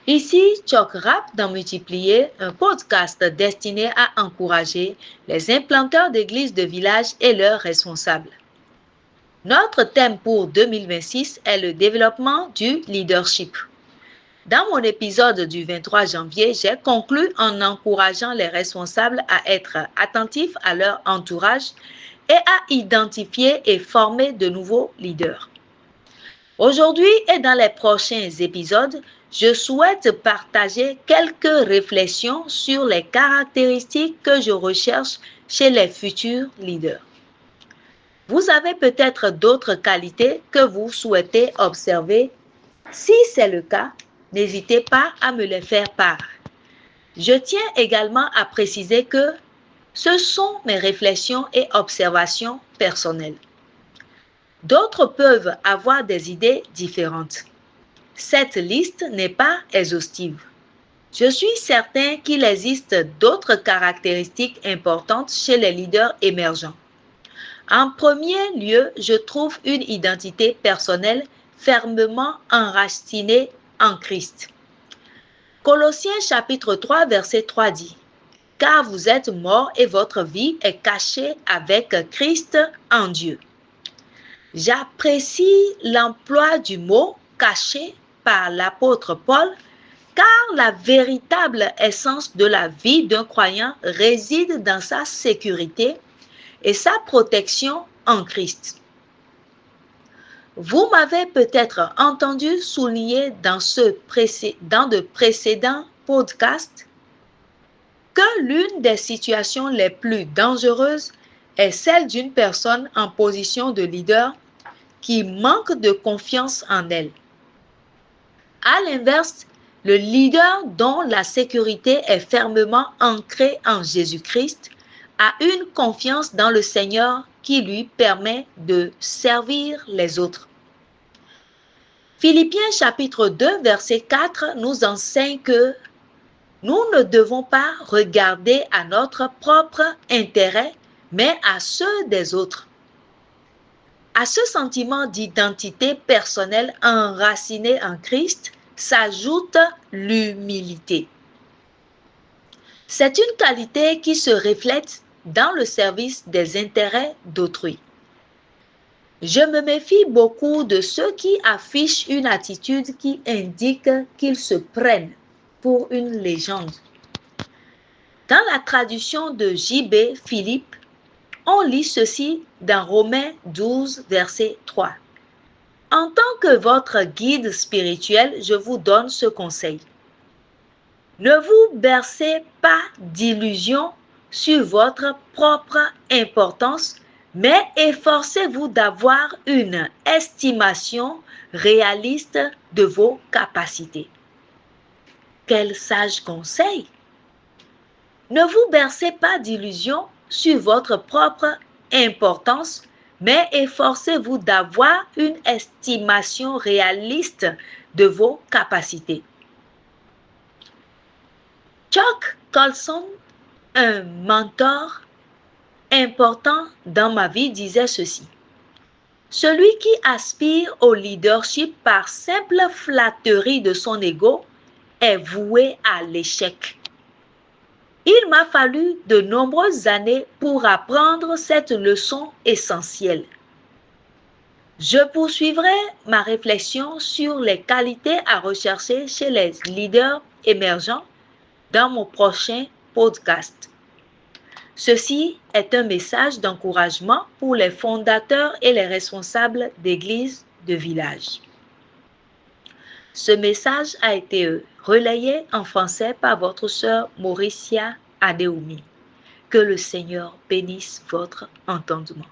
Ici, Choc Rap dans Multiplier, un podcast destiné à encourager les implanteurs d'églises de village et leurs responsables. Notre thème pour 2026 est le développement du leadership. Dans mon épisode du 23 janvier, j'ai conclu en encourageant les responsables à être attentifs à leur entourage et à identifier et former de nouveaux leaders. Aujourd'hui et dans les prochains épisodes, je souhaite partager quelques réflexions sur les caractéristiques que je recherche chez les futurs leaders. Vous avez peut-être d'autres qualités que vous souhaitez observer. Si c'est le cas, n'hésitez pas à me les faire part. Je tiens également à préciser que ce sont mes réflexions et observations personnelles. D'autres peuvent avoir des idées différentes. Cette liste n'est pas exhaustive. Je suis certain qu'il existe d'autres caractéristiques importantes chez les leaders émergents. En premier lieu, je trouve une identité personnelle fermement enracinée en Christ. Colossiens chapitre 3 verset 3 dit « Car vous êtes morts et votre vie est cachée avec Christ en Dieu ». J'apprécie l'emploi du mot « caché » par l'apôtre Paul, car la véritable essence de la vie d'un croyant réside dans sa sécurité et sa protection en Christ. Vous m'avez peut-être entendu souligner dans de précédents podcasts que l'une des situations les plus dangereuses est celle d'une personne en position de leader qui manque de confiance en elle. À l'inverse, le leader dont la sécurité est fermement ancrée en Jésus-Christ a une confiance dans le Seigneur qui lui permet de servir les autres. Philippiens chapitre 2 verset 4 nous enseigne que nous ne devons pas regarder à notre propre intérêt, mais à ceux des autres. À ce sentiment d'identité personnelle enraciné en Christ s'ajoute l'humilité. C'est une qualité qui se reflète dans le service des intérêts d'autrui. Je me méfie beaucoup de ceux qui affichent une attitude qui indique qu'ils se prennent pour une légende. Dans la traduction de J.B. Philippe, on lit ceci dans Romains 12, verset 3. En tant que votre guide spirituel, je vous donne ce conseil. Ne vous bercez pas d'illusions sur votre propre importance, mais efforcez-vous d'avoir une estimation réaliste de vos capacités. Quel sage conseil! Ne vous bercez pas d'illusions sur votre propre importance, mais efforcez-vous d'avoir une estimation réaliste de vos capacités. Chuck Colson, un mentor important dans ma vie, disait ceci. Celui qui aspire au leadership par simple flatterie de son ego est voué à l'échec. Il m'a fallu de nombreuses années pour apprendre cette leçon essentielle. Je poursuivrai ma réflexion sur les qualités à rechercher chez les leaders émergents dans mon prochain podcast. Ceci est un message d'encouragement pour les fondateurs et les responsables d'églises de village. Ce message a été relayé en français par votre sœur Mauricia Adeoumi. Que le Seigneur bénisse votre entendement.